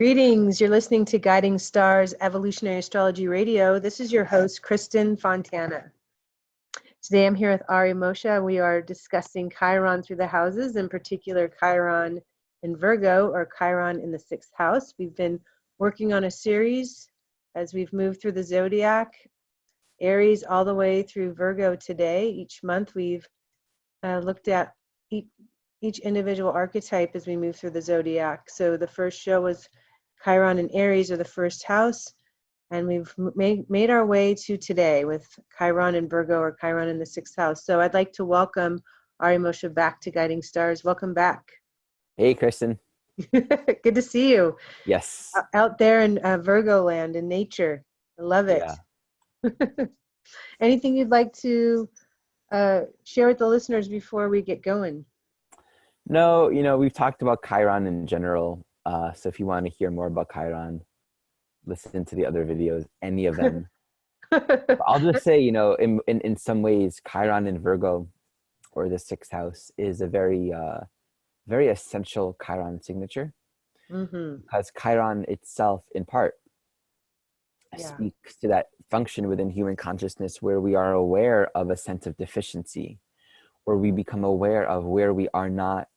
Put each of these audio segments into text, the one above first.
Greetings. You're listening to Guiding Stars Evolutionary Astrology Radio. This is your host, Kristin Fontana. Today I'm here with Ari Moshe. We are discussing Chiron through the houses, in particular Chiron in Virgo or Chiron in the 6th house. We've been working on a series as we've moved through the zodiac, Aries all the way through Virgo today. Each month we've looked at each individual archetype as we move through the zodiac. So the first show was Chiron in Aries, or the 1st house, and we've made our way to today with Chiron in Virgo or Chiron in the 6th house. So I'd like to welcome Ari Moshe back to Guiding Stars. Welcome back. Hey, Kristin. Good to see you. Yes. Out there in Virgo land in nature. I love it. Yeah. Anything you'd like to share with the listeners before we get going? No, we've talked about Chiron in general. So if you want to hear more about Chiron, listen to the other videos, any of them. I'll just say, in some ways, Chiron in Virgo or the 6th house is a very essential Chiron signature, because Chiron itself, in part, speaks to that function within human consciousness where we are aware of a sense of deficiency, or we become aware of where we are not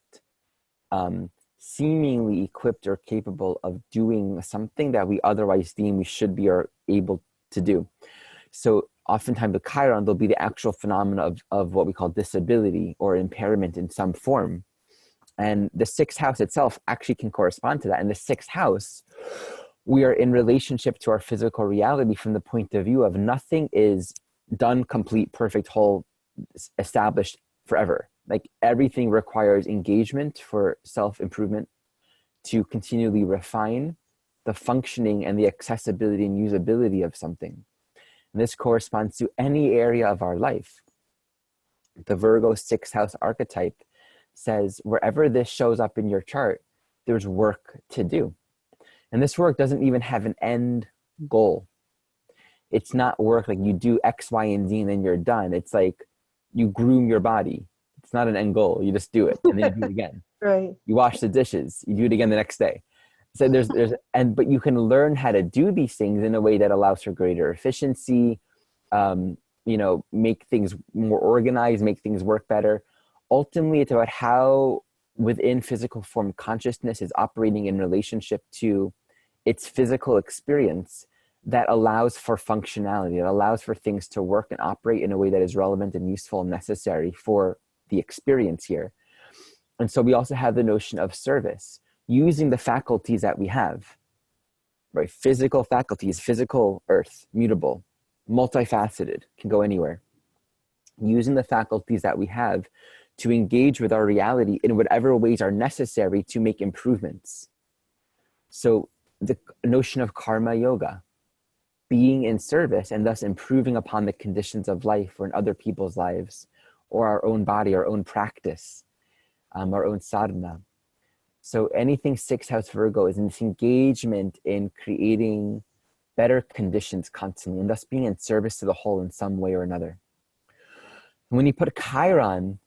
seemingly equipped or capable of doing something that we otherwise deem we should be or able to do. So oftentimes with Chiron, there'll be the actual phenomena of what we call disability or impairment in some form. And the 6th house itself actually can correspond to that. In the 6th house, we are in relationship to our physical reality from the point of view of nothing is done, complete, perfect, whole, established forever. Like everything requires engagement for self-improvement to continually refine the functioning and the accessibility and usability of something. And this corresponds to any area of our life. The Virgo 6th house archetype says wherever this shows up in your chart, there's work to do. And this work doesn't even have an end goal. It's not work like you do X, Y, and Z and then you're done. It's like you groom your body. It's not an end goal. You just do it and then you do it again. Right. You wash the dishes. You do it again the next day. So but you can learn how to do these things in a way that allows for greater efficiency, make things more organized, make things work better. Ultimately, it's about how within physical form consciousness is operating in relationship to its physical experience that allows for functionality, that allows for things to work and operate in a way that is relevant and useful and necessary for the experience here. And so we also have the notion of service, using the faculties that we have, right? Physical faculties, physical earth, mutable, multifaceted, can go anywhere. Using the faculties that we have to engage with our reality in whatever ways are necessary to make improvements. So the notion of karma yoga, being in service and thus improving upon the conditions of life or in other people's lives, or our own body, our own practice, our own sadhana. So anything 6th house Virgo is this engagement in creating better conditions constantly and thus being in service to the whole in some way or another. When you put Chiron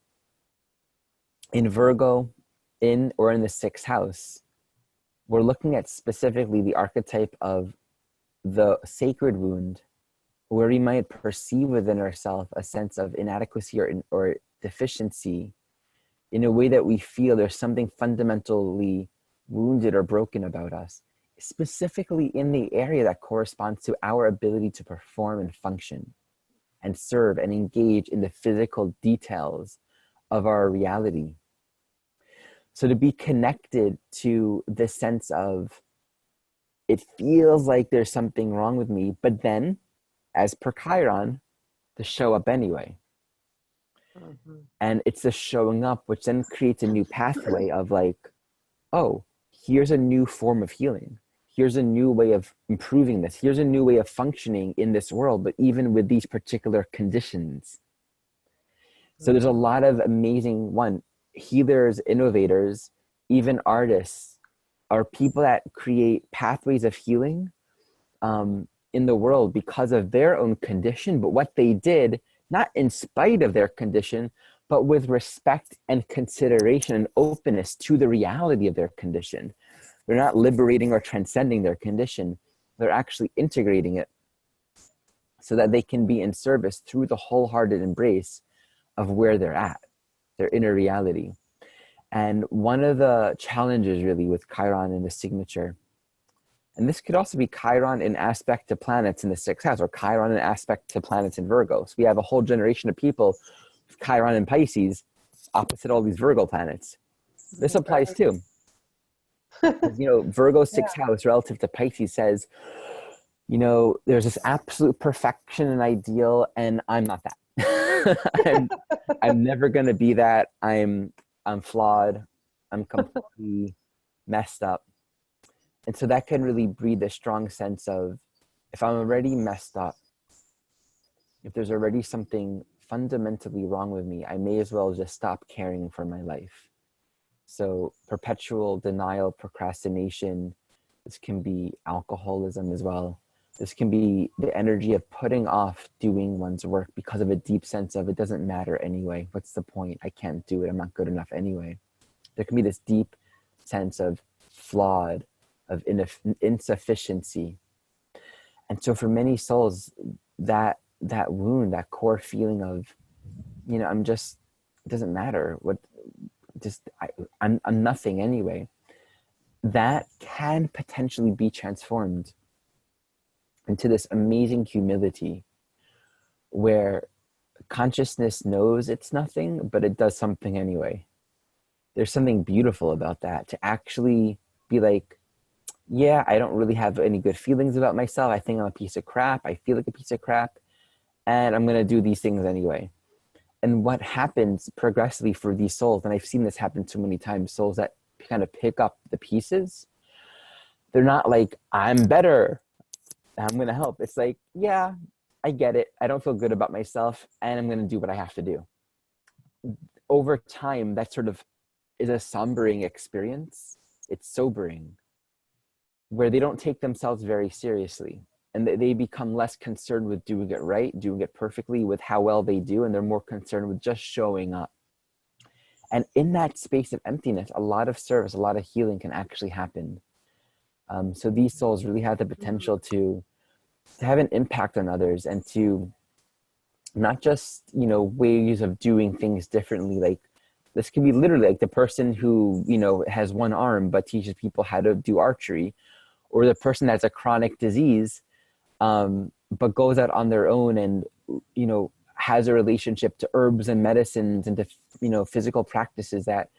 in Virgo in the 6th house, we're looking at specifically the archetype of the sacred wound, where we might perceive within ourselves a sense of inadequacy or deficiency in a way that we feel there's something fundamentally wounded or broken about us, specifically in the area that corresponds to our ability to perform and function and serve and engage in the physical details of our reality. So to be connected to the sense of, it feels like there's something wrong with me, but then, as per Chiron, to show up anyway. And it's the showing up which then creates a new pathway of like, oh, here's a new form of healing. Here's a new way of improving this. Here's a new way of functioning in this world, but even with these particular conditions. So there's a lot of amazing healers, innovators, even artists are people that create pathways of healing in the world because of their own condition, but what they did, not in spite of their condition, but with respect and consideration and openness to the reality of their condition. They're not liberating or transcending their condition. They're actually integrating it so that they can be in service through the wholehearted embrace of where they're at, their inner reality. And one of the challenges really with Chiron in the signature, and this could also be Chiron in aspect to planets in the sixth house, or Chiron in aspect to planets in Virgo. So we have a whole generation of people with Chiron in Pisces opposite all these Virgo planets. This applies too. Virgo sixth house relative to Pisces says, there's this absolute perfection and ideal, and I'm not that. I'm never going to be that. I'm flawed. I'm completely messed up. And so that can really breed a strong sense of, if I'm already messed up, if there's already something fundamentally wrong with me, I may as well just stop caring for my life. So perpetual denial, procrastination, this can be alcoholism as well. This can be the energy of putting off doing one's work because of a deep sense of, it doesn't matter anyway. What's the point? I can't do it. I'm not good enough anyway. There can be this deep sense of flawed, of insufficiency. And so for many souls, that wound, that core feeling of, it doesn't matter. I'm nothing anyway. That can potentially be transformed into this amazing humility where consciousness knows it's nothing, but it does something anyway. There's something beautiful about that, to actually be like, yeah, I don't really have any good feelings about myself. I think I'm a piece of crap. I feel like a piece of crap, and I'm going to do these things anyway. And what happens progressively for these souls, and I've seen this happen so many times, souls that kind of pick up the pieces, they're not like, I'm better, I'm going to help. It's like, yeah, I get it. I don't feel good about myself, and I'm going to do what I have to do. Over time, that sort of is a sombering experience. It's sobering, where they don't take themselves very seriously, and they become less concerned with doing it right, doing it perfectly, with how well they do, and they're more concerned with just showing up. And in that space of emptiness, a lot of service, a lot of healing can actually happen. So these souls really have the potential to have an impact on others, and to not just, ways of doing things differently. Like, this can be literally like the person who, has one arm but teaches people how to do archery, or the person that has a chronic disease, but goes out on their own and, has a relationship to herbs and medicines and to, physical practices that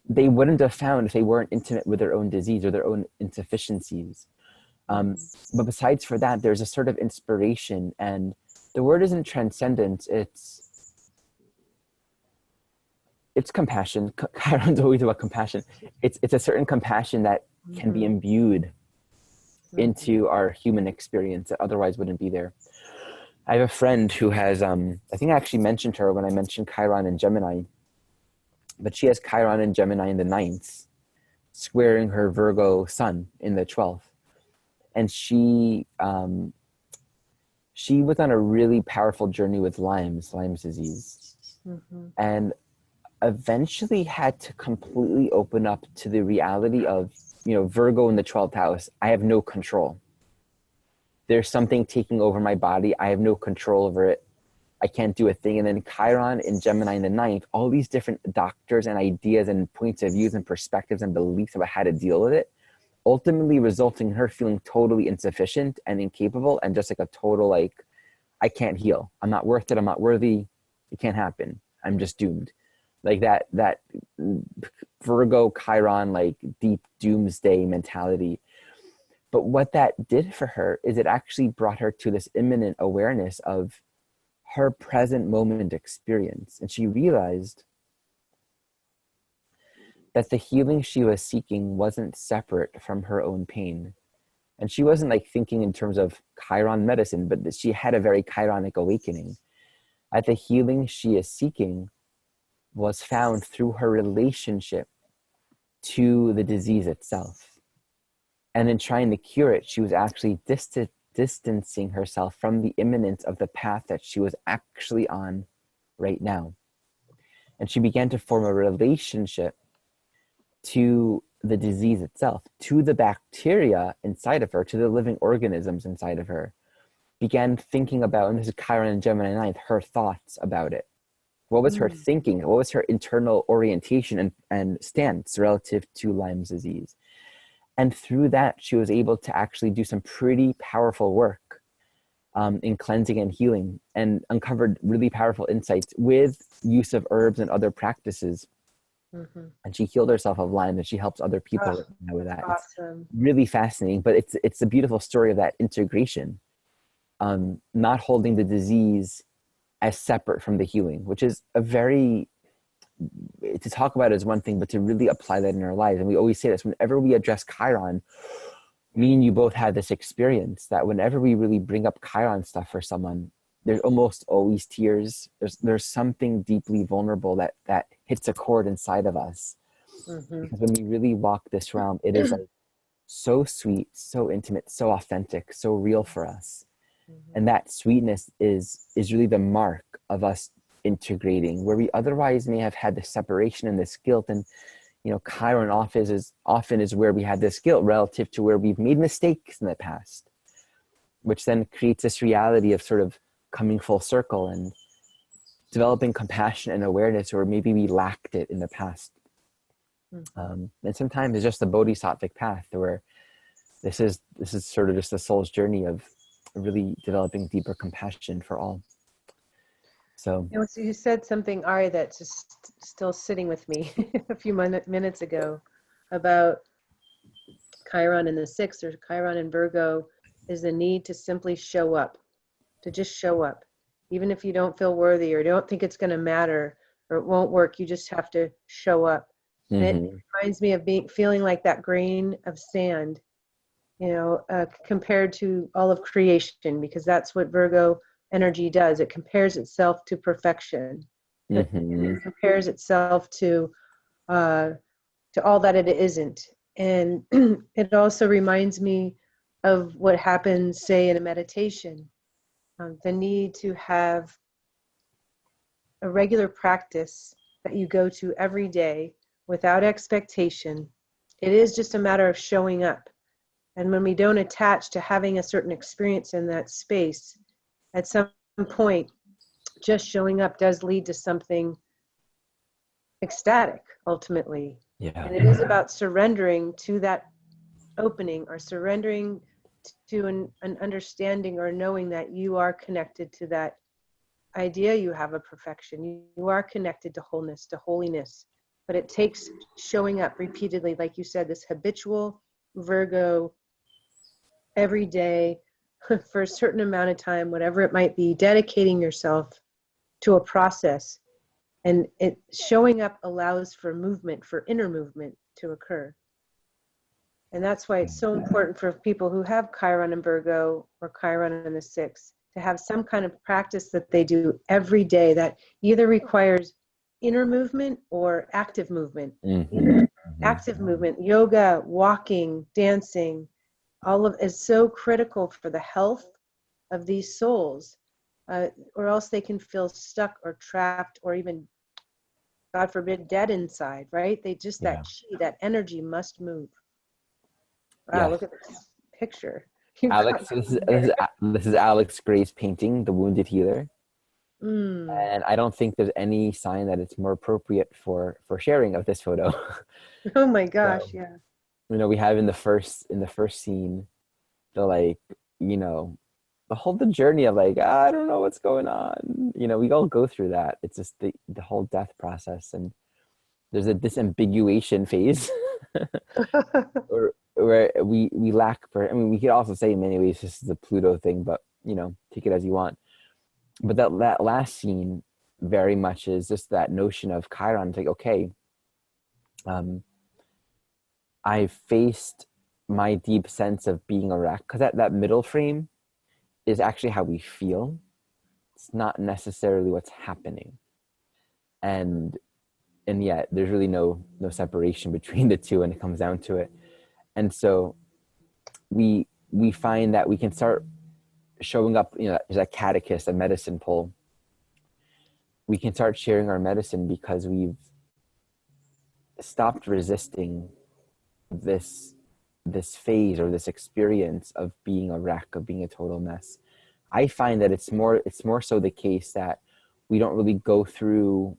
they wouldn't have found if they weren't intimate with their own disease or their own insufficiencies. But besides for that, there's a sort of inspiration, and the word isn't transcendence, it's compassion. Chiron's always about compassion. It's a certain compassion that can be imbued into our human experience that otherwise wouldn't be there. I have a friend who has, I think I actually mentioned her when I mentioned Chiron and Gemini, but she has Chiron and Gemini in the 9th, squaring her Virgo sun in the 12th. And she was on a really powerful journey with Lyme's disease, and eventually had to completely open up to the reality of, Virgo in the 12th house, I have no control. There's something taking over my body. I have no control over it. I can't do a thing. And then Chiron in Gemini in the 9th, all these different doctors and ideas and points of views and perspectives and beliefs about how to deal with it, ultimately resulting in her feeling totally insufficient and incapable, and just like a total, like, I can't heal. I'm not worth it. I'm not worthy. It can't happen. I'm just doomed. Like that Virgo Chiron, like deep doomsday mentality. But what that did for her is it actually brought her to this imminent awareness of her present moment experience. And she realized that the healing she was seeking wasn't separate from her own pain. And she wasn't like thinking in terms of Chiron medicine, but that she had a very Chironic awakening. That the healing she is seeking was found through her relationship to the disease itself. And in trying to cure it, she was actually distancing herself from the imminence of the path that she was actually on right now. And she began to form a relationship to the disease itself to the bacteria inside of her, to the living organisms inside of her, began thinking about, and this is Chiron and Gemini ninth, her thoughts about it. What was her thinking? What was her internal orientation and stance relative to Lyme's disease? And through that, she was able to actually do some pretty powerful work in cleansing and healing, and uncovered really powerful insights with use of herbs and other practices. And she healed herself of Lyme, and she helps other people with that. Awesome. It's really fascinating, but it's a beautiful story of that integration, not holding the disease as separate from the healing, which is a very, to talk about it is one thing, but to really apply that in our lives. And we always say this, whenever we address Chiron, me and you both had this experience that whenever we really bring up Chiron stuff for someone, there's almost always tears. There's something deeply vulnerable that hits a chord inside of us. Because when we really walk this realm, it is like so sweet, so intimate, so authentic, so real for us. And that sweetness is really the mark of us integrating, where we otherwise may have had this separation and this guilt. And Chiron often is where we had this guilt relative to where we've made mistakes in the past, which then creates this reality of sort of coming full circle and developing compassion and awareness, or maybe we lacked it in the past. And sometimes it's just the bodhisattvic path, where this is sort of just the soul's journey of really developing deeper compassion for all. So you said something, Ari, that's just still sitting with me a few minutes ago about Chiron in the sixth, or Chiron in Virgo, is the need to simply show up, to just show up. Even if you don't feel worthy or don't think it's going to matter or it won't work, you just have to show up. And it reminds me of feeling like that grain of sand, compared to all of creation, because that's what Virgo energy does. It compares itself to perfection. It compares itself to all that it isn't. And it also reminds me of what happens, say, in a meditation. The need to have a regular practice that you go to every day without expectation. It is just a matter of showing up. And when we don't attach to having a certain experience in that space, at some point, just showing up does lead to something ecstatic, ultimately. Yeah. And it is about surrendering to that opening, or surrendering to an understanding or knowing that you are connected to that idea you have of perfection. You are connected to wholeness, to holiness. But it takes showing up repeatedly, like you said, this habitual Virgo, every day for a certain amount of time, whatever it might be, dedicating yourself to a process. And showing up allows for movement, for inner movement to occur. And that's why it's so important for people who have Chiron in Virgo or Chiron in the sixth to have some kind of practice that they do every day that either requires inner movement or active movement. Active movement, yoga, walking, dancing, all of is so critical for the health of these souls, or else they can feel stuck or trapped or even, God forbid, dead inside, right? That chi, that energy must move. Wow, look at this picture. Alex, this is Alex Gray's painting, The Wounded Healer. And I don't think there's any sign that it's more appropriate for sharing of this photo. Oh my gosh, So, yeah. we have in the first scene, the the journey of I don't know what's going on. We all go through that. It's just the whole death process, and there's a disambiguation phase where we lack we could also say in many ways this is a Pluto thing, but take it as you want. But that last scene very much is just that notion of Chiron. It's like, okay, I faced my deep sense of being a wreck, because that middle frame is actually how we feel. It's not necessarily what's happening. And yet there's really no separation between the two when it comes down to it. And so we find that we can start showing up, as a catechist, a medicine pole. We can start sharing our medicine because we've stopped resisting this phase or this experience of being a wreck, of being a total mess. I find that it's more so the case that we don't really go through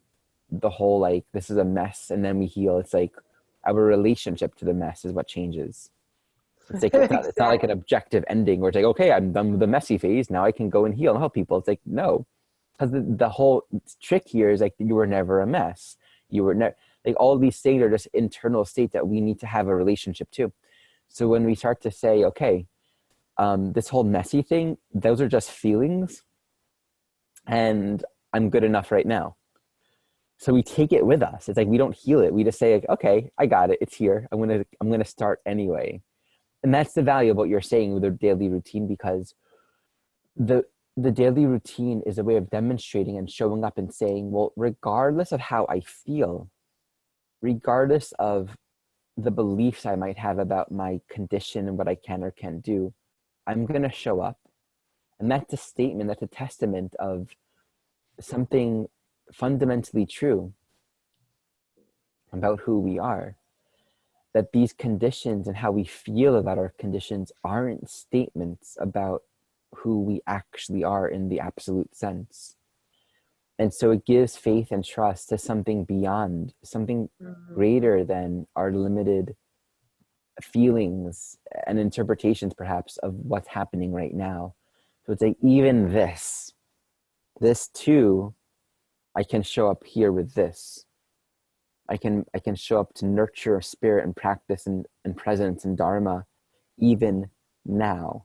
the whole like this is a mess and then we heal. It's like our relationship to the mess is what changes. It's like it's not like an objective ending where it's like, okay, I'm done with the messy phase, now I can go and heal and help people. It's like, no, because the whole trick here is like you were never a mess. You were never like, all these things are just internal states that we need to have a relationship to. So when we start to say, okay, this whole messy thing, those are just feelings and I'm good enough right now. So we take it with us. It's like we don't heal it. We just say, like, okay, I got it. It's here. I'm gonna start anyway. And that's the value of what you're saying with the daily routine, because the daily routine is a way of demonstrating and showing up and saying, well, regardless of how I feel, regardless of the beliefs I might have about my condition and what I can or can't do, I'm going to show up. And that's a statement, that's a testament of something fundamentally true about who we are. That these conditions and how we feel about our conditions aren't statements about who we actually are in the absolute sense. And so it gives faith and trust to something beyond, something greater than our limited feelings and interpretations perhaps of what's happening right now. So it's like, even this too, I can show up here with this. I can show up to nurture spirit and practice and presence and dharma even now.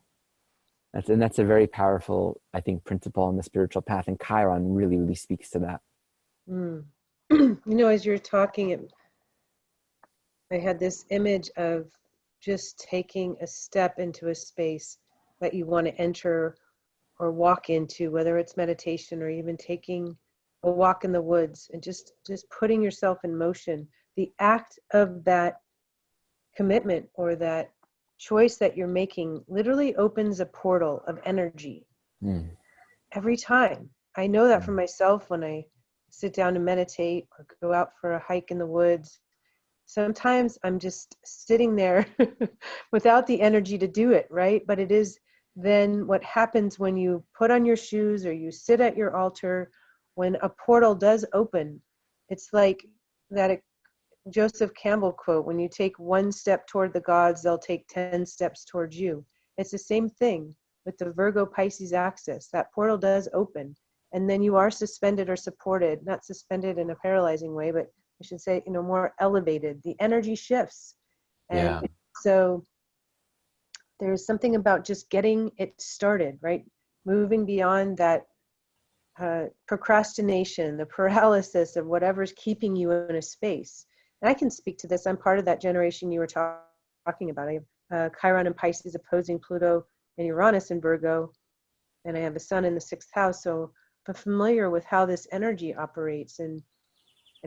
That's a very powerful, I think, principle on the spiritual path, and Chiron really speaks to that. You know, as you're talking, I had this image of just taking a step into a space that you want to enter or walk into, whether it's meditation or even taking a walk in the woods, and just putting yourself in motion. The act of that commitment or that choice that you're making literally opens a portal of energy every time. I know that for myself when I sit down to meditate or go out for a hike in the woods. Sometimes I'm just sitting there without the energy to do it, right? But it is then what happens when you put on your shoes or you sit at your altar. When a portal does open, it's like that Joseph Campbell quote, when you take one step toward the gods, they'll take 10 steps towards you. It's the same thing with the Virgo Pisces axis. That portal does open, and then you are suspended or supported, not suspended in a paralyzing way, but I should say, more elevated. The energy shifts. And so there's something about just getting it started, right? Moving beyond that procrastination, the paralysis of whatever's keeping you in a space. And I can speak to this. I'm part of that generation you were talking about. I have Chiron and Pisces opposing Pluto and Uranus in Virgo, and I have a sun in the 6th house. So I'm familiar with how this energy operates and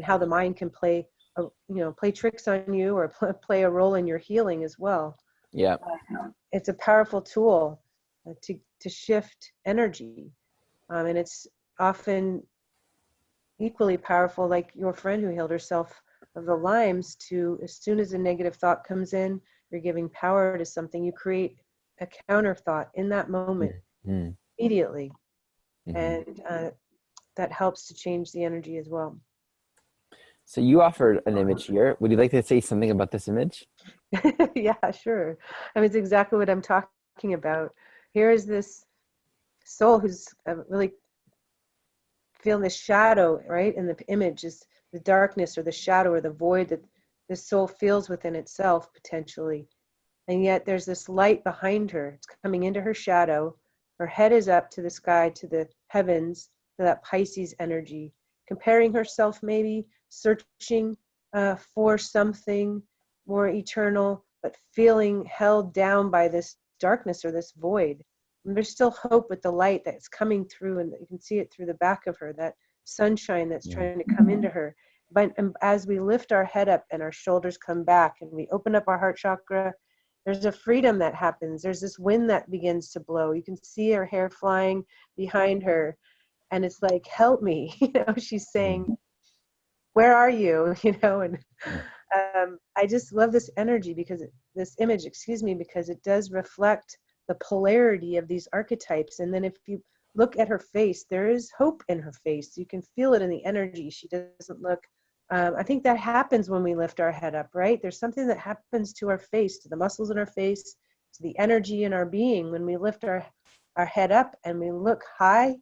how the mind can play tricks on you or play a role in your healing as well. Yeah, it's a powerful tool to shift energy, and it's often equally powerful, like your friend who healed herself of the Lyme's, to, as soon as a negative thought comes in, you're giving power to something, you create a counter thought in that moment immediately. And that helps to change the energy as well. So you offered an image here. Would you like to say something about this image? Yeah, sure. I mean, it's exactly what I'm talking about. Here is this soul who's really feeling this shadow, right? And the image is the darkness or the shadow or the void that this soul feels within itself potentially. And yet there's this light behind her. It's coming into her shadow. Her head is up to the sky, to the heavens, to that Pisces energy, comparing herself maybe, searching for something more eternal, but feeling held down by this darkness or this void. And there's still hope with the light that's coming through, and you can see it through the back of her, that sunshine that's trying to come into her. But as we lift our head up and our shoulders come back and we open up our heart chakra, there's a freedom that happens. There's this wind that begins to blow. You can see her hair flying behind her. And it's like, help me. She's saying, where are you? And I just love this energy because this image, excuse me, because it does reflect the polarity of these archetypes. And then if you look at her face, there is hope in her face. You can feel it in the energy. She doesn't look, I think that happens when we lift our head up, right? There's something that happens to our face, to the muscles in our face, to the energy in our being. When we lift our head up and we look high,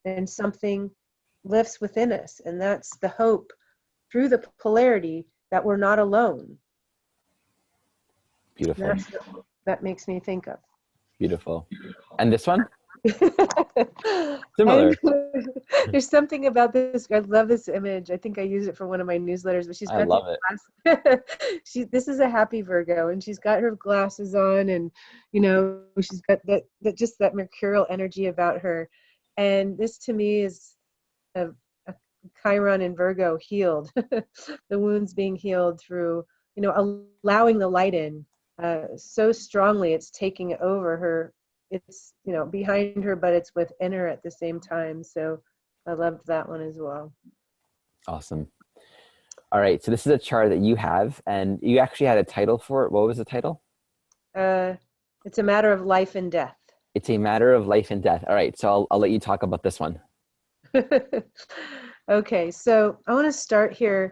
then something lifts within us. And that's the hope through the polarity that we're not alone. Beautiful. That's what that makes me think of. Beautiful. And this one? Similar. There's something about this. I love this image. I think I use it for one of my newsletters, but she's got I love it. This is a happy Virgo, and she's got her glasses on, and you know, she's got that just that mercurial energy about her. And this to me is a Chiron in Virgo healed, the wounds being healed through, you know, allowing the light in so strongly. It's taking over her. It's, you know, behind her, but it's within her at the same time. So I loved that one as well. Awesome. All right. So this is a chart that you have, and you actually had a title for it. What was the title? It's a matter of life and death. It's a matter of life and death. All right. So I'll let you talk about this one. Okay, so I want to start here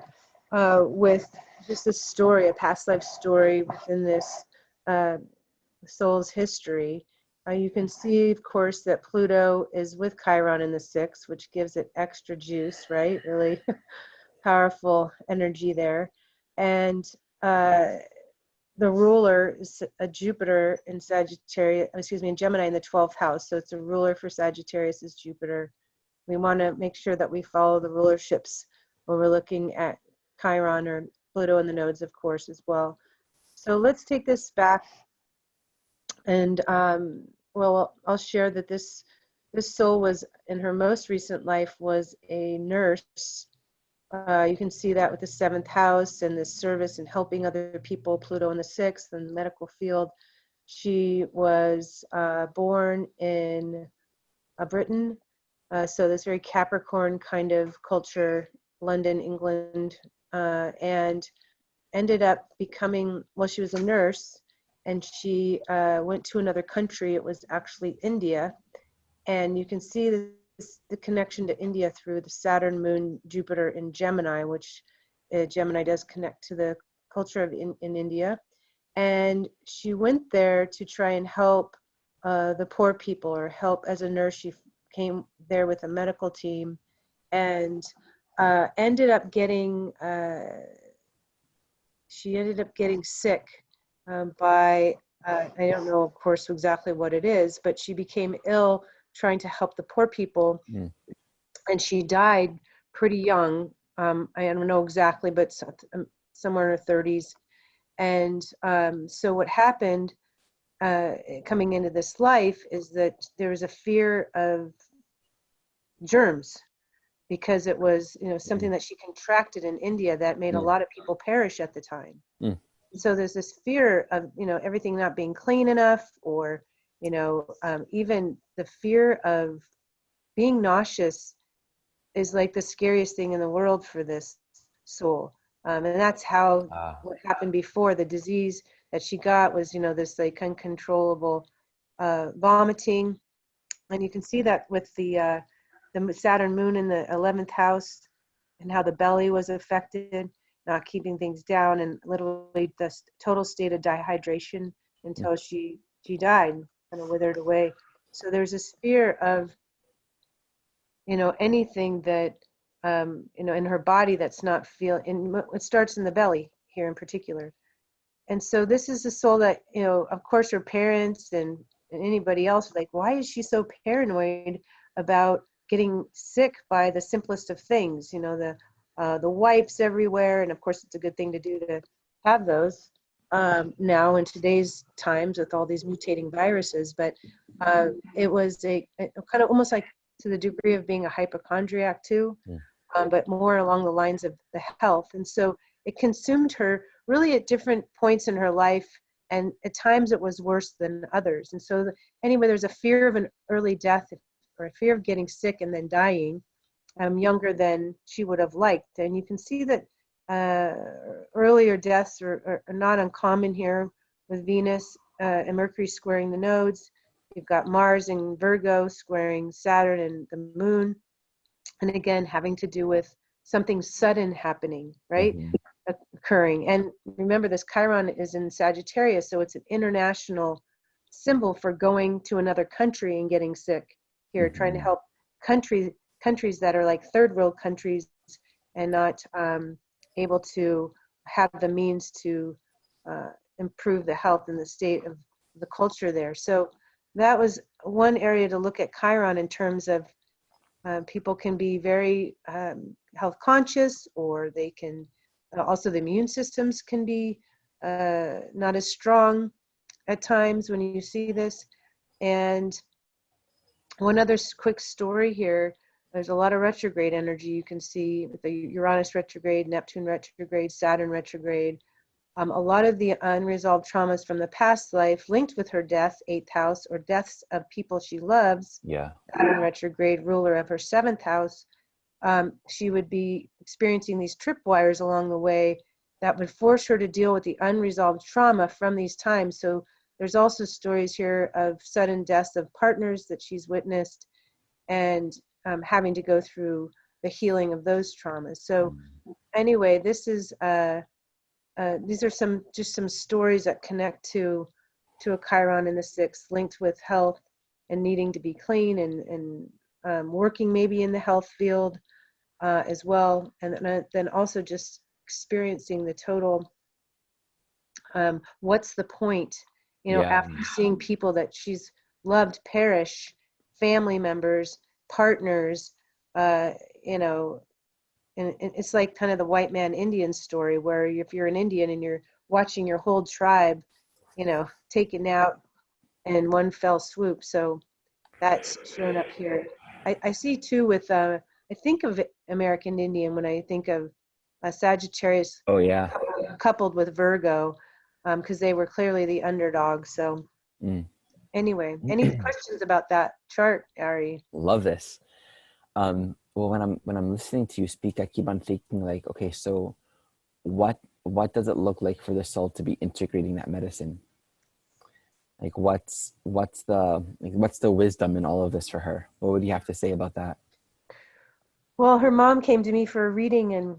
with just a story, a past life story within this soul's history. You can see, of course, that Pluto is with Chiron in the 6th, which gives it extra juice, right? Really powerful energy there. And the ruler is a Jupiter in Sagittarius, in Gemini in the 12th house. So it's a ruler for Sagittarius is Jupiter. We want to make sure that we follow the rulerships when we're looking at Chiron or Pluto and the nodes, of course, as well. So let's take this back. And, well, I'll share that this soul was, in her most recent life, was a nurse. You can see that with the 7th house and the service and helping other people, Pluto in the 6th, and the medical field. She was born in Britain. So this very Capricorn kind of culture, London, England, and ended up becoming, well, she was a nurse, and she went to another country. It was actually India. And you can see the connection to India through the Saturn, Moon, Jupiter in Gemini, which Gemini does connect to the culture of in India. And she went there to try and help the poor people, or help as a nurse. She came there with a medical team and ended up getting sick by I don't know, of course, exactly what it is, but she became ill trying to help the poor people. And she died pretty young. I don't know exactly, but somewhere in her 30s. And so what happened coming into this life is that there was a fear of germs, because it was, you know, something that she contracted in India that made a lot of people perish at the time. So there's this fear of, you know, everything not being clean enough, or, you know, even the fear of being nauseous is like the scariest thing in the world for this soul. And that's how what happened before. The disease that she got was, you know, this like uncontrollable vomiting. And you can see that with the Saturn moon in the 11th house, and how the belly was affected, not keeping things down, and literally the total state of dehydration until she died, kind of withered away. So there's this fear of, you know, anything that, you know, in her body that's not it starts in the belly here in particular. And so this is a soul that, you know, of course her parents and anybody else, like, why is she so paranoid about getting sick by the simplest of things? You know, the wipes everywhere, and of course it's a good thing to do to have those now in today's times with all these mutating viruses. But it was a kind of almost like to the degree of being a hypochondriac too, but more along the lines of the health. And so it consumed her really at different points in her life, and at times it was worse than others. And so anyway, there's a fear of an early death, or a fear of getting sick and then dying younger than she would have liked. And you can see that earlier deaths are not uncommon here with Venus and Mercury squaring the nodes. You've got Mars and Virgo squaring Saturn and the moon. And again, having to do with something sudden happening, right? Mm-hmm. Occurring. And remember, this Chiron is in Sagittarius, so it's an international symbol for going to another country and getting sick here, trying to help countries that are like third world countries and not able to have the means to improve the health and the state of the culture there. So that was one area to look at Chiron in terms of people can be very health conscious, or they can also the immune systems can be not as strong at times when you see this. And one other quick story here, there's a lot of retrograde energy you can see with the Uranus retrograde, Neptune retrograde, Saturn retrograde. A lot of the unresolved traumas from the past life linked with her death, 8th house, or deaths of people she loves, Saturn retrograde, ruler of her 7th house, she would be experiencing these tripwires along the way that would force her to deal with the unresolved trauma from these times. So there's also stories here of sudden deaths of partners that she's witnessed, and having to go through the healing of those traumas. So anyway, this is these are some stories that connect to a Chiron in the 6th, linked with health and needing to be clean and working maybe in the health field as well, and then also just experiencing the total what's the point, after seeing people that she's loved perish, family members, partners, and it's like kind of the white man Indian story, where if you're an Indian and you're watching your whole tribe, taken out in one fell swoop. So that's shown up here. I see too with, I think of American Indian when I think of Sagittarius coupled with Virgo, because they were clearly the underdog. So anyway, any questions about that chart, Ari? Love this. Well, when I'm listening to you speak, I keep on thinking like, okay, so what does it look like for the soul to be integrating that medicine? Like what's the wisdom in all of this for her? What would you have to say about that? Well, her mom came to me for a reading, and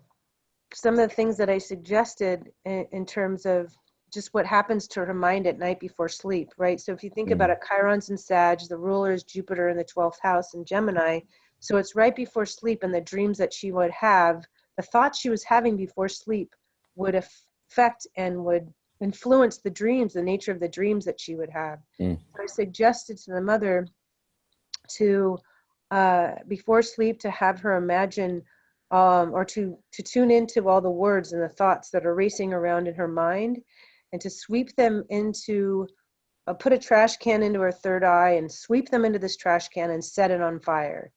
some of the things that I suggested in terms of just what happens to her mind at night before sleep, right? So if you think about it, Chiron's in Sag, the ruler is Jupiter in the 12th house in Gemini. So it's right before sleep, and the dreams that she would have, the thoughts she was having before sleep would affect and would influence the dreams, the nature of the dreams that she would have. I suggested to the mother to, before sleep, to have her imagine or to tune into all the words and the thoughts that are racing around in her mind, and to sweep them into, put a trash can into her third eye and sweep them into this trash can and set it on fire.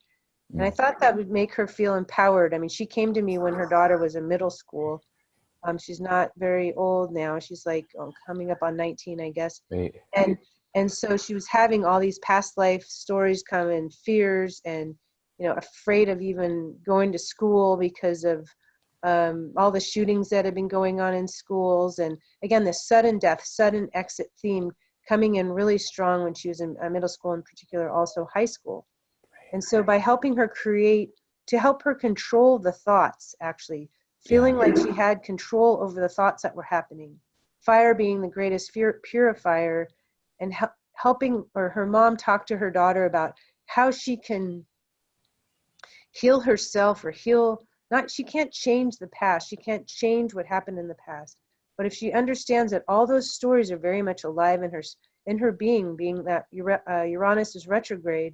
And I thought that would make her feel empowered. I mean, she came to me when her daughter was in middle school. She's not very old now. She's like coming up on 19, I guess. Right. And so she was having all these past life stories come in, fears, and afraid of even going to school because of all the shootings that have been going on in schools. And again, the sudden death, sudden exit theme coming in really strong when she was in middle school, in particular, also high school. And so by helping her to help her control the thoughts, actually, feeling like she had control over the thoughts that were happening, fire being the greatest purifier, and helping, or her mom talked to her daughter about how she can heal herself, or she can't change the past. She can't change what happened in the past. But if she understands that all those stories are very much alive in her being that Uranus is retrograde,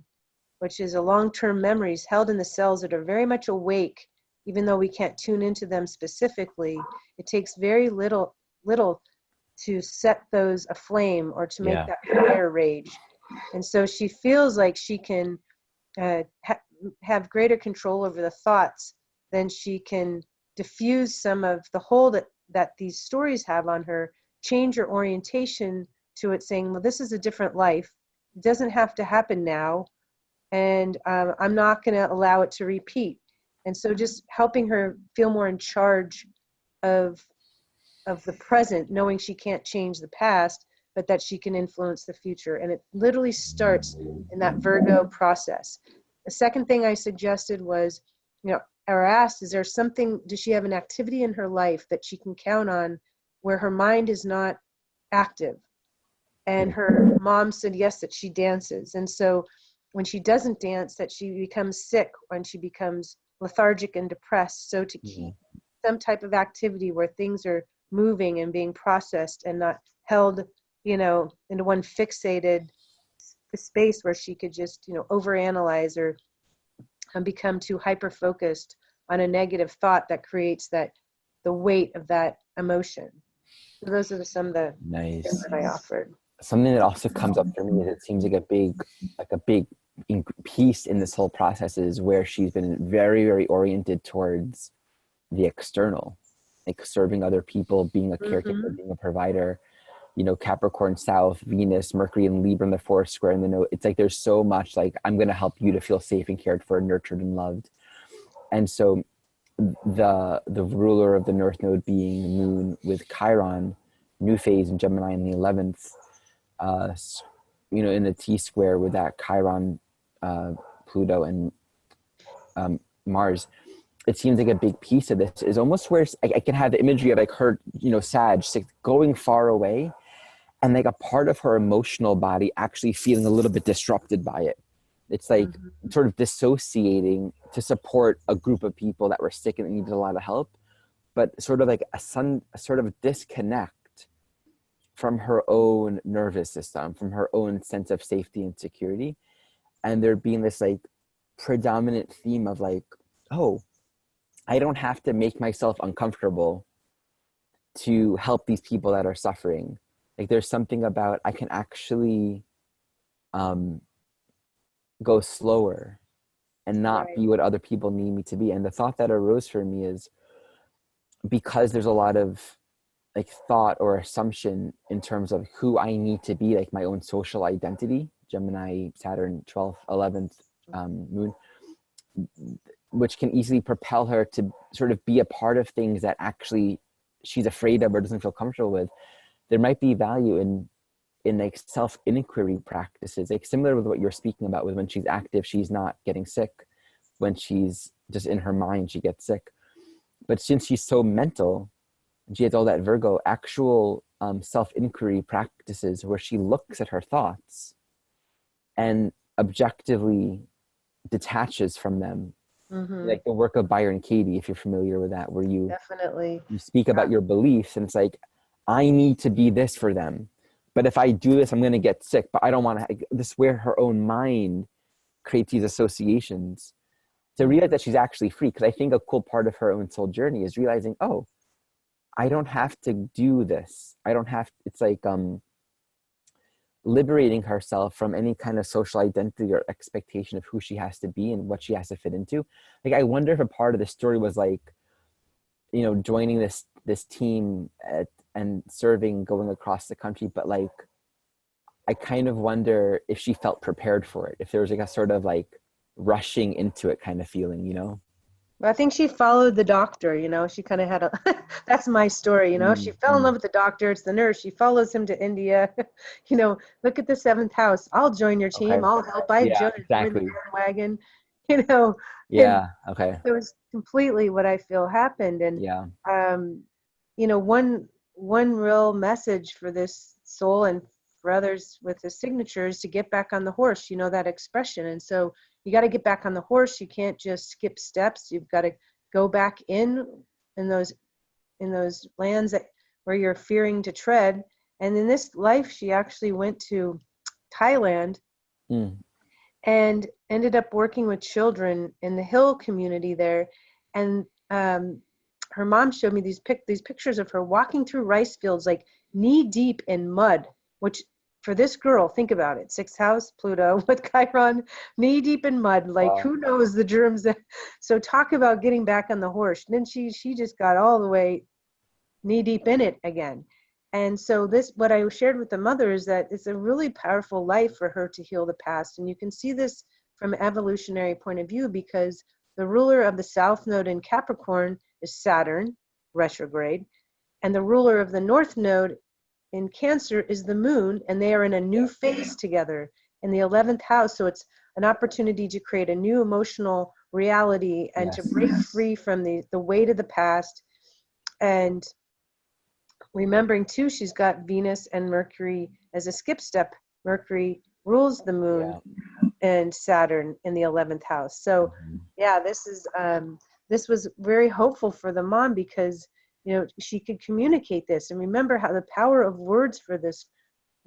which is a long-term memories held in the cells that are very much awake, even though we can't tune into them specifically. It takes very little to set those aflame, or to make that fire rage. And so she feels like she can have greater control over the thoughts, then she can diffuse some of the hold that these stories have on her, change her orientation to it, saying, well, this is a different life. It doesn't have to happen now. And I'm not going to allow it to repeat. And so just helping her feel more in charge of the present, knowing she can't change the past, but that she can influence the future. And it literally starts in that Virgo process. The second thing I suggested was, or asked, is there something, does she have an activity in her life that she can count on where her mind is not active? And her mom said yes, that she dances. And so when she doesn't dance, that she becomes sick, when she becomes lethargic and depressed. So to keep some type of activity where things are moving and being processed and not held, into one fixated space where she could just, overanalyze or become too hyper-focused on a negative thought that creates the weight of that emotion. So those are some of the things that I offered. Something that also comes up for me is it seems like a big piece in this whole process is where she's been very, very oriented towards the external, like serving other people, being a caretaker, being a provider. Capricorn South, Venus, Mercury, and Libra in the fourth square in the note. It's like there's so much like I'm going to help you to feel safe and cared for, nurtured and loved. And so the ruler of the North Node being Moon with Chiron, new phase in Gemini in the 11th, in the T square with that Chiron, Pluto, and Mars. It seems like a big piece of this is almost where I can have the imagery of like her, Sag going far away, and like a part of her emotional body actually feeling a little bit disrupted by it. It's like sort of dissociating to support a group of people that were sick and needed a lot of help, but sort of like a sort of disconnect from her own nervous system, from her own sense of safety and security. And there being this like predominant theme of like, oh, I don't have to make myself uncomfortable to help these people that are suffering. Like there's something about I can actually go slower and not be what other people need me to be. And the thought that arose for me is because there's a lot of like thought or assumption in terms of who I need to be, like my own social identity, Gemini, Saturn, 12th, 11th moon, which can easily propel her to sort of be a part of things that actually she's afraid of or doesn't feel comfortable with. There might be value in like self-inquiry practices, like similar with what you're speaking about with when she's active, she's not getting sick. When she's just in her mind, she gets sick. But since she's so mental, she has all that Virgo, actual self-inquiry practices where she looks at her thoughts and objectively detaches from them. Like the work of Byron Katie, if you're familiar with that, where you speak about your beliefs and it's like, I need to be this for them. But if I do this, I'm going to get sick. But I don't want to. This is where her own mind creates these associations to realize that she's actually free. Because I think a cool part of her own soul journey is realizing, oh, I don't have to do this. I don't have. It's like liberating herself from any kind of social identity or expectation of who she has to be and what she has to fit into. Like, I wonder if a part of the story was like, joining this team and serving, going across the country, but like I kind of wonder if she felt prepared for it, if there was like a sort of like rushing into it kind of feeling, Well, I think she followed the doctor, she kind of had that's my story, she fell in love with the doctor, it's the nurse, she follows him to India, look at the 7th house, I'll join your team, I'll help, I join the bandwagon, Yeah, okay. It was completely what I feel happened. And, one real message for this soul and for others with the signatures to get back on the horse, that expression. And so you got to get back on the horse. You can't just skip steps. You've got to go back in those lands where you're fearing to tread. And in this life, she actually went to Thailand and ended up working with children in the hill community there. And her mom showed me these pictures of her walking through rice fields, like knee deep in mud, which for this girl, think about it, 6th house, Pluto with Chiron, knee deep in mud, like who knows the germs so talk about getting back on the horse. And then she just got all the way knee deep in it again. And so what I shared with the mother is that it's a really powerful life for her to heal the past. And you can see this from an evolutionary point of view because the ruler of the South Node in Capricorn is Saturn, retrograde. And the ruler of the North Node in Cancer is the moon, and they are in a new phase together in the 11th house. So it's an opportunity to create a new emotional reality and to break free from the weight of the past. And remembering too, she's got Venus and Mercury as a skip step. Mercury rules the moon and Saturn in the 11th house. So yeah, this was very hopeful for the mom, because she could communicate this. And remember how the power of words for this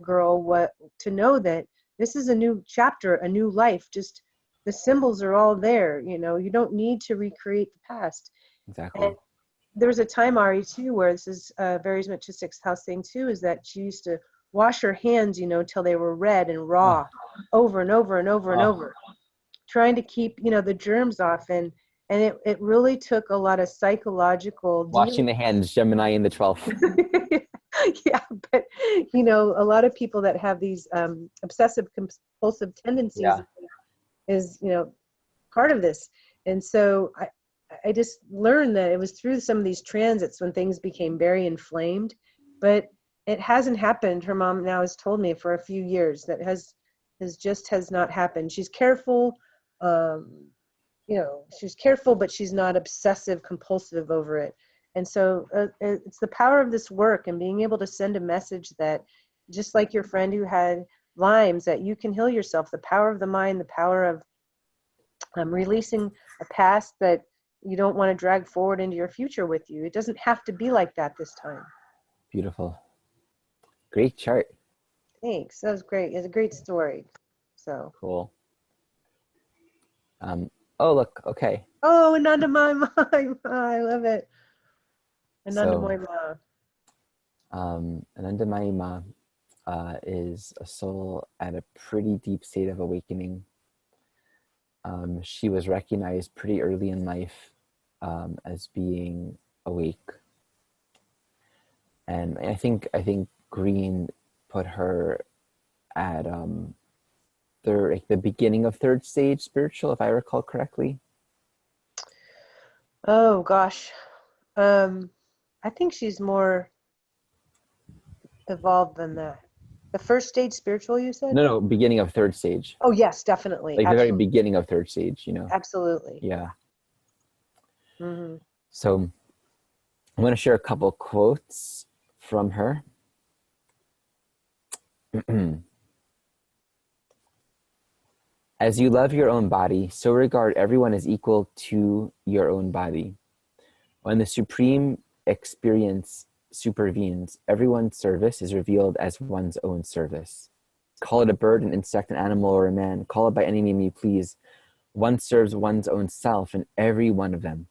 girl, what to know that this is a new chapter, a new life. Just the symbols are all there. You don't need to recreate the past. Exactly. And there was a time, Ari, too, where this is very much a sixth house thing too, is that she used to wash her hands, till they were red and raw, over and over and over and over, trying to keep the germs off. And it really took a lot of psychological washing the hands, Gemini in the 12th. Yeah, but a lot of people that have these obsessive compulsive tendencies is part of this. And so I just learned that it was through some of these transits when things became very inflamed, but it hasn't happened. Her mom now has told me for a few years that has not happened. She's careful, she's careful, but she's not obsessive compulsive over it. And so it's the power of this work and being able to send a message that, just like your friend who had Lyme's, that you can heal yourself. The power of the mind, the power of releasing a past that you don't want to drag forward into your future with you. It doesn't have to be like that this time. Beautiful. Great chart. Thanks. That was great. It's a great story. So cool. Oh, look. Okay. Oh, Ananda Maima. I love it. Ananda Maima. Ananda Maima is a soul at a pretty deep state of awakening. She was recognized pretty early in life as being awake, and I think Green put her at the beginning of third stage spiritual, if I recall correctly. Oh gosh, I think she's more evolved than that. The first stage spiritual, you said? No, beginning of third stage. Oh yes, definitely. Like absolutely. The very beginning of third stage, Absolutely. Yeah. Mm-hmm. So I'm going to share a couple quotes from her. As you love your own body, so regard everyone as equal to your own body. When the supreme experience supervenes, everyone's service is revealed as one's own service. Call it a bird, an insect, an animal, or a man. Call it by any name you please. One serves one's own self in every one of them.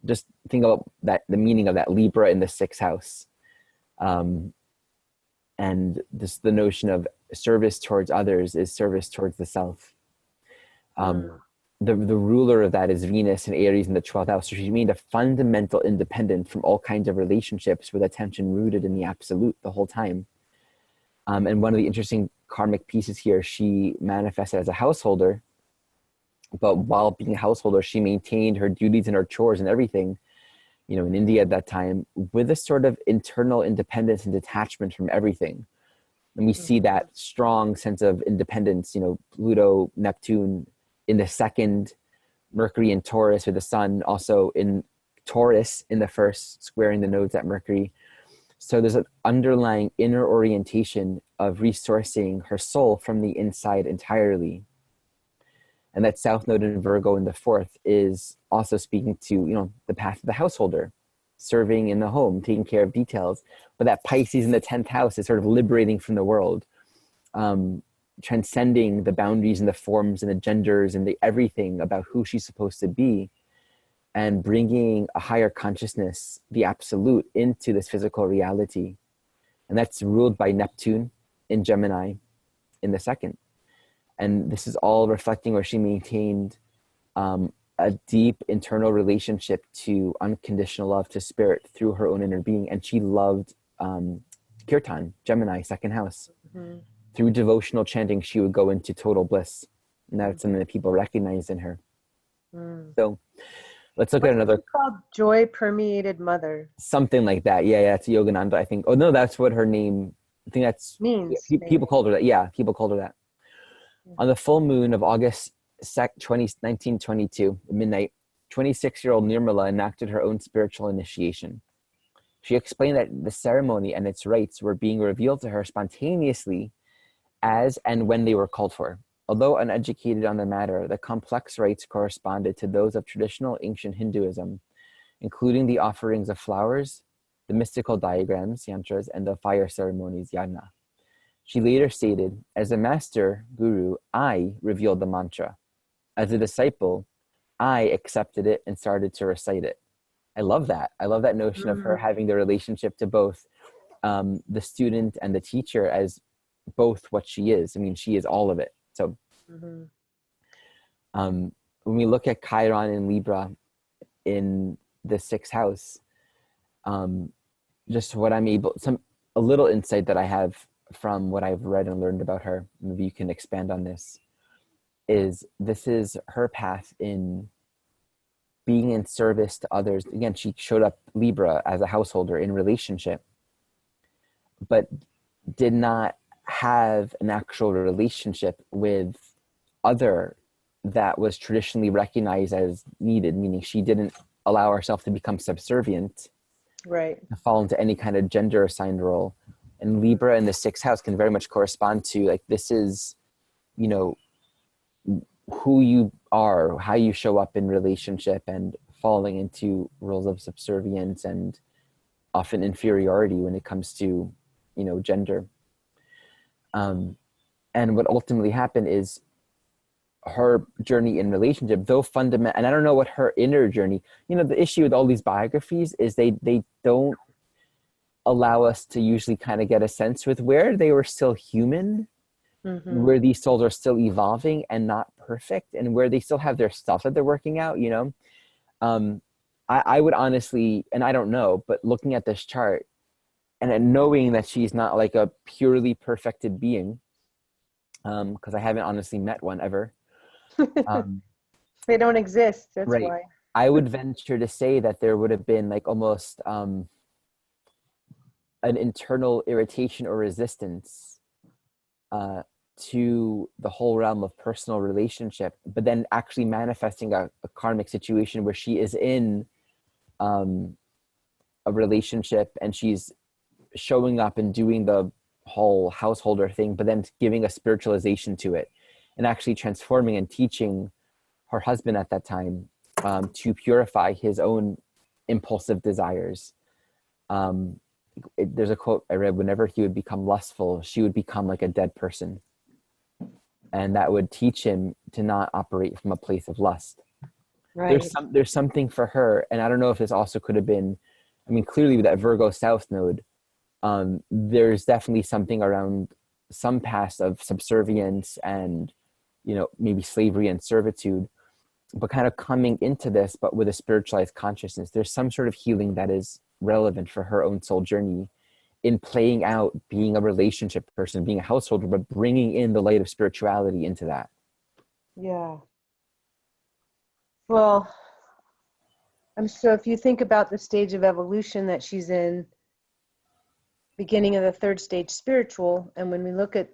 Just think about that, the meaning of that Libra in the sixth house. And the notion of service towards others is service towards the self. The ruler of that is Venus and Aries in the 12th house. So she made a fundamental independent from all kinds of relationships with attention rooted in the absolute the whole time. And one of the interesting karmic pieces here, she manifested as a householder, but while being a householder, she maintained her duties and her chores and everything, in India at that time, with a sort of internal independence and detachment from everything. And we see that strong sense of independence, Pluto, Neptune in the second, Mercury in Taurus with the sun, also in Taurus in the first, squaring the nodes at Mercury. So there's an underlying inner orientation of resourcing her soul from the inside entirely. And that South Node in Virgo in the fourth is also speaking to, the path of the householder, serving in the home, taking care of details. But that Pisces in the 10th house is sort of liberating from the world, transcending the boundaries and the forms and the genders and the everything about who she's supposed to be, and bringing a higher consciousness, the absolute, into this physical reality. And that's ruled by Neptune in Gemini in the second. And this is all reflecting where she maintained a deep internal relationship to unconditional love, to spirit, through her own inner being. And she loved Kirtan, Gemini, second house. Mm-hmm. Through devotional chanting, she would go into total bliss. And that's something that people recognize in her. So Let's look at another. It's called Joy Permeated Mother. Something like that. Yeah, it's Yogananda, I think. Oh no, that's what her name. I think that's Means. people called her that. Yeah, people called her that. On the full moon of August 1922, at midnight, 26-year-old Nirmala enacted her own spiritual initiation. She explained that the ceremony and its rites were being revealed to her spontaneously as and when they were called for. Although uneducated on the matter, the complex rites corresponded to those of traditional ancient Hinduism, including the offerings of flowers, the mystical diagrams, yantras, and the fire ceremonies, yagna. She later stated, as a master guru, I revealed the mantra. As a disciple, I accepted it and started to recite it. I love that. I love that notion of her having the relationship to both the student and the teacher as both what she is. I mean, she is all of it. So when we look at Chiron and Libra in the sixth house, just what I'm able, a little insight that I have from what I've read and learned about her, maybe you can expand on this, this is her path in being in service to others. Again, she showed up Libra as a householder in relationship, but did not have an actual relationship with other that was traditionally recognized as needed, meaning she didn't allow herself to become subservient, right, to fall into any kind of gender assigned role. And Libra in the sixth house can very much correspond to, like, this is, you know, who you are, how you show up in relationship, and falling into roles of subservience and often inferiority when it comes to, you know, gender. And what ultimately happened is her journey in relationship, though fundamental, and I don't know what her inner journey, you know, the issue with all these biographies is they don't allow us to usually kind of get a sense with where they were still human, where these souls are still evolving and not perfect, and where they still have their stuff that they're working out, you know. I would honestly, and I don't know, but looking at this chart and knowing that she's not like a purely perfected being, because I haven't honestly met one ever. They don't exist, that's Right. why. I would venture to say that there would have been like almost an internal irritation or resistance to the whole realm of personal relationship, but then actually manifesting a karmic situation where she is in a relationship and she's showing up and doing the whole householder thing, but then giving a spiritualization to it and actually transforming and teaching her husband at that time to purify his own impulsive desires. There's a quote I read: whenever he would become lustful, she would become like a dead person. And that would teach him to not operate from a place of lust. Right. There's something for her. And I don't know if this also could have been, I mean, clearly with that Virgo South node, there's definitely something around some past of subservience and, you know, maybe slavery and servitude, but kind of coming into this, but with a spiritualized consciousness. There's some sort of healing that is relevant for her own soul journey in playing out being a relationship person, being a householder, but bringing in the light of spirituality into that. Yeah. Well, so if you think about the stage of evolution that she's in, beginning of the third stage spiritual, and when we look at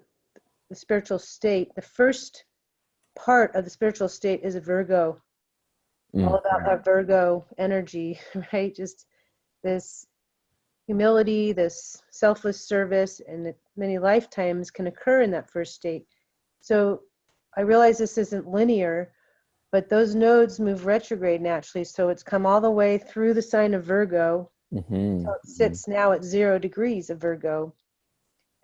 the spiritual state, the first part of the spiritual state is a Virgo, all about that Virgo energy, right? Just this humility, this selfless service, and many lifetimes can occur in that first state. So I realize this isn't linear, but those nodes move retrograde naturally. So it's come all the way through the sign of Virgo. So it sits now at 0 degrees of Virgo.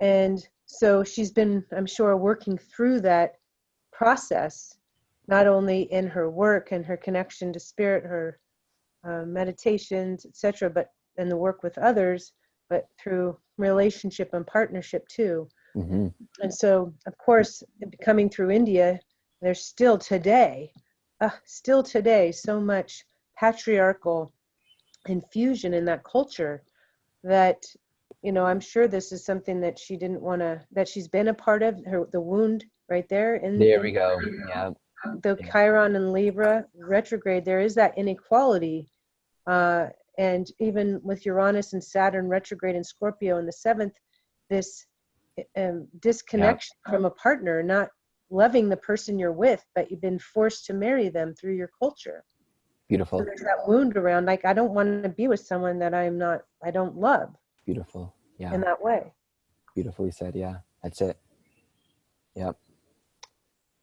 And so she's been, I'm sure, working through that process, not only in her work and her connection to spirit, her meditations, etc., but in the work with others, but through relationship and partnership too. And so, of course, coming through India, there's still today so much patriarchal infusion in that culture that, you know, I'm sure this is something that she didn't want to, that she's been a part of, the wound right there. There we go. Yeah. though Chiron and Libra retrograde, there is that inequality. And even with Uranus and Saturn retrograde in Scorpio in the 7th, this disconnection from a partner, not loving the person you're with, but you've been forced to marry them through your culture. Beautiful. So there's that wound around, like, I don't want to be with someone that I don't love. Beautiful. Yeah. In that way. Beautifully said. Yeah. That's it. Yep.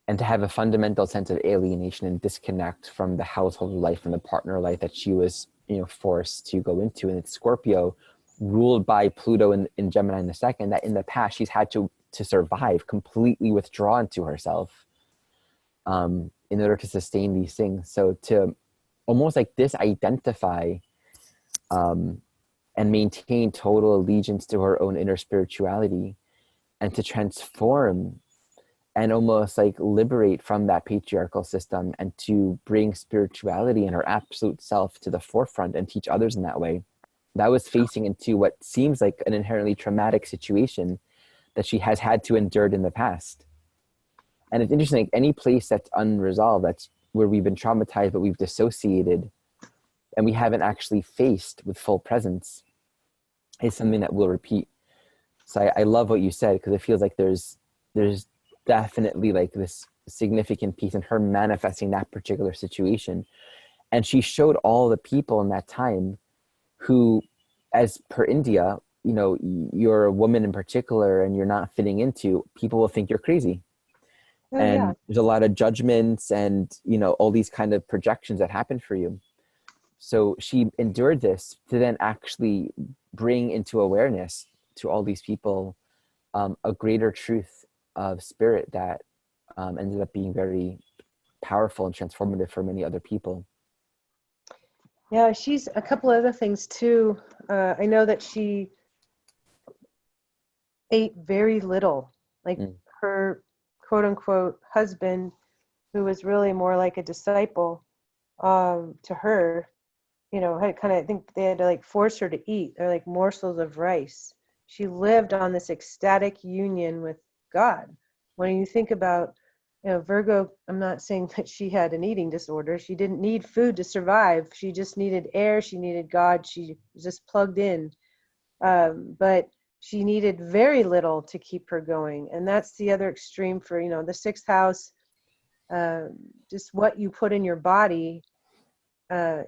And to have a fundamental sense of alienation and disconnect from the household life and the partner life that she was, forced to go into. And it's Scorpio, ruled by Pluto in Gemini in the 2nd, that in the past she's had to survive, completely withdrawn to herself in order to sustain these things. So to almost like disidentify and maintain total allegiance to her own inner spirituality, and to transform and almost like liberate from that patriarchal system, and to bring spirituality and her absolute self to the forefront and teach others in that way. That was facing into what seems like an inherently traumatic situation that she has had to endure in the past. And it's interesting, like any place that's unresolved, that's where we've been traumatized, but we've dissociated and we haven't actually faced with full presence, is something that will repeat. So I love what you said, because it feels like there's definitely like this significant piece in her manifesting that particular situation. And she showed all the people in that time who, as per India, you're a woman in particular and you're not fitting into, people will think you're crazy. There's a lot of judgments and, all these kind of projections that happen for you. So she endured this to then actually bring into awareness to all these people a greater truth of spirit that ended up being very powerful and transformative for many other people. Yeah, she's a couple other things too. I know that she ate very little. Like her quote unquote husband, who was really more like a disciple to her, had kind of, I think they had to like force her to eat. They're like morsels of rice. She lived on this ecstatic union with God. When you think about, Virgo, I'm not saying that she had an eating disorder. She didn't need food to survive. She just needed air. She needed God. She was just plugged in. But she needed very little to keep her going. And that's the other extreme for, the 6th house, just what you put in your body,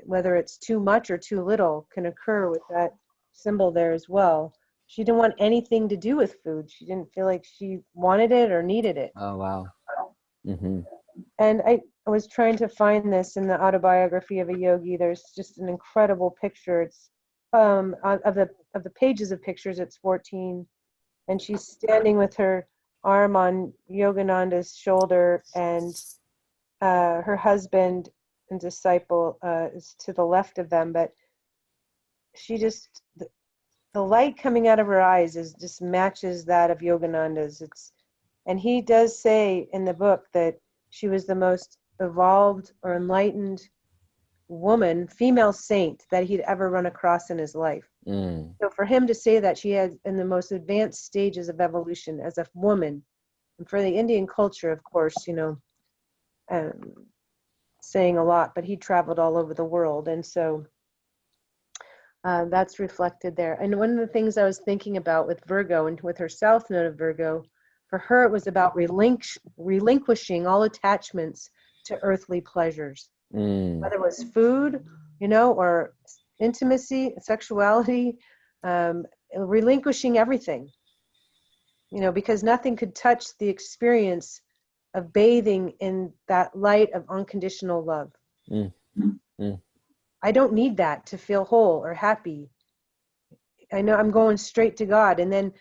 whether it's too much or too little, can occur with that symbol there as well. She didn't want anything to do with food. She didn't feel like she wanted it or needed it. Oh, wow. Mm-hmm. And I was trying to find this in the autobiography of a yogi. There's just an incredible picture. It's of the pages of pictures, it's 14. And she's standing with her arm on Yogananda's shoulder, and her husband and disciple is to the left of them, but she just, the light coming out of her eyes just matches that of Yogananda's. And he does say in the book that she was the most evolved or enlightened woman, female saint, that he'd ever run across in his life. So for him to say that she had in the most advanced stages of evolution as a woman, and for the Indian culture, of course, saying a lot, but he traveled all over the world. And so that's reflected there. And one of the things I was thinking about with Virgo and with her south node of Virgo, for her, it was about relinquishing all attachments to earthly pleasures, whether it was food, or intimacy, sexuality, relinquishing everything, because nothing could touch the experience of bathing in that light of unconditional love. I don't need that to feel whole or happy. I know I'm going straight to God. And then,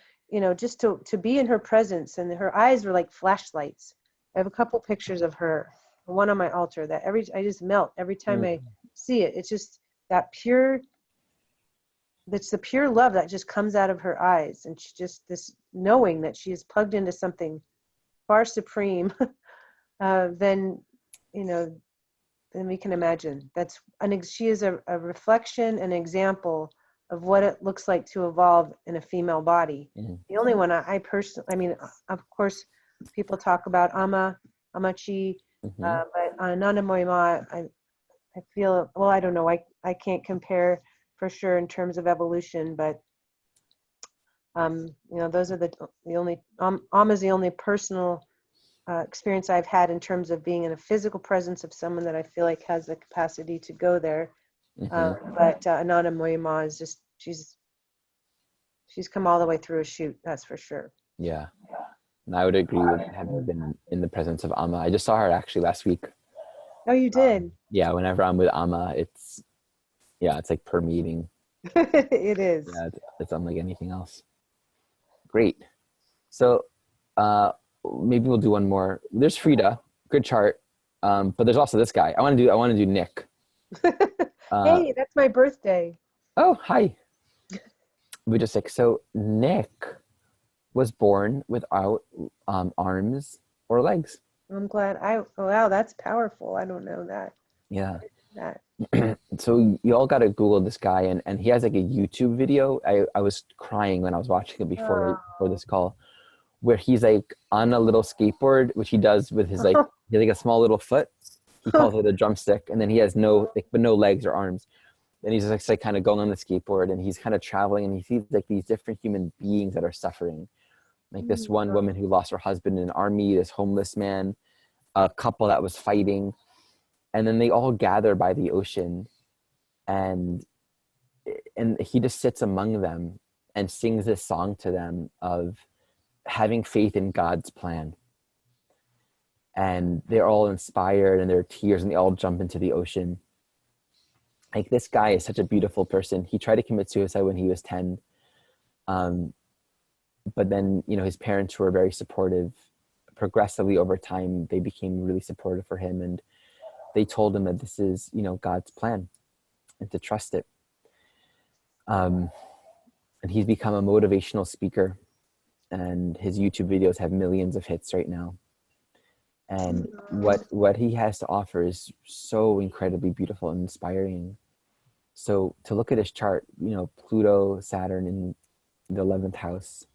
just to be in her presence, and her eyes were like flashlights. I have a couple pictures of her, one on my altar, that I just melt every time I see it. It's just that's the pure love that just comes out of her eyes. And she just, this knowing that she is plugged into something far supreme than we can imagine. She is a reflection, an example of what it looks like to evolve in a female body. The only one I personally, of course, people talk about Amachi, Mm-hmm. But Ananda Moyama, I feel, well, I don't know. I can't compare for sure in terms of evolution, but those are the only, Amma's the only personal experience I've had in terms of being in a physical presence of someone that I feel like has the capacity to go there. Mm-hmm. But Ananda Moyama is just, she's come all the way through a shoot, that's for sure. Yeah. And I would agree with having been in the presence of Amma. I just saw her actually last week. Oh, you did? Yeah, whenever I'm with Amma, it's like per meeting. It is. Yeah, it's unlike anything else. Great. So maybe we'll do one more. There's Frida, good chart. But there's also this guy. I want to do Nick. Hey, that's my birthday. Oh, hi. We just like, so Nick was born without arms or legs. I'm glad. Wow, that's powerful. I don't know that. Yeah. That. So you all got to Google this guy, and he has like a YouTube video. I was crying when I was watching it before this call, where he's like on a little skateboard, which he does with his like he has like a small little foot. He calls it a drumstick, and then he has no legs or arms. And he's just like kind of going on the skateboard, and he's kind of traveling, and he sees like these different human beings that are suffering. Like this one woman who lost her husband in an army, this homeless man, a couple that was fighting. And then they all gather by the ocean, and he just sits among them and sings this song to them of having faith in God's plan. And they're all inspired, and there are tears, and they all jump into the ocean. Like, this guy is such a beautiful person. He tried to commit suicide when he was 10. But then, his parents were very supportive. Progressively over time, they became really supportive for him. And they told him that this is, God's plan, and to trust it. And he's become a motivational speaker, and his YouTube videos have millions of hits right now. And what he has to offer is so incredibly beautiful and inspiring. So to look at his chart, Pluto, Saturn in the 11th house,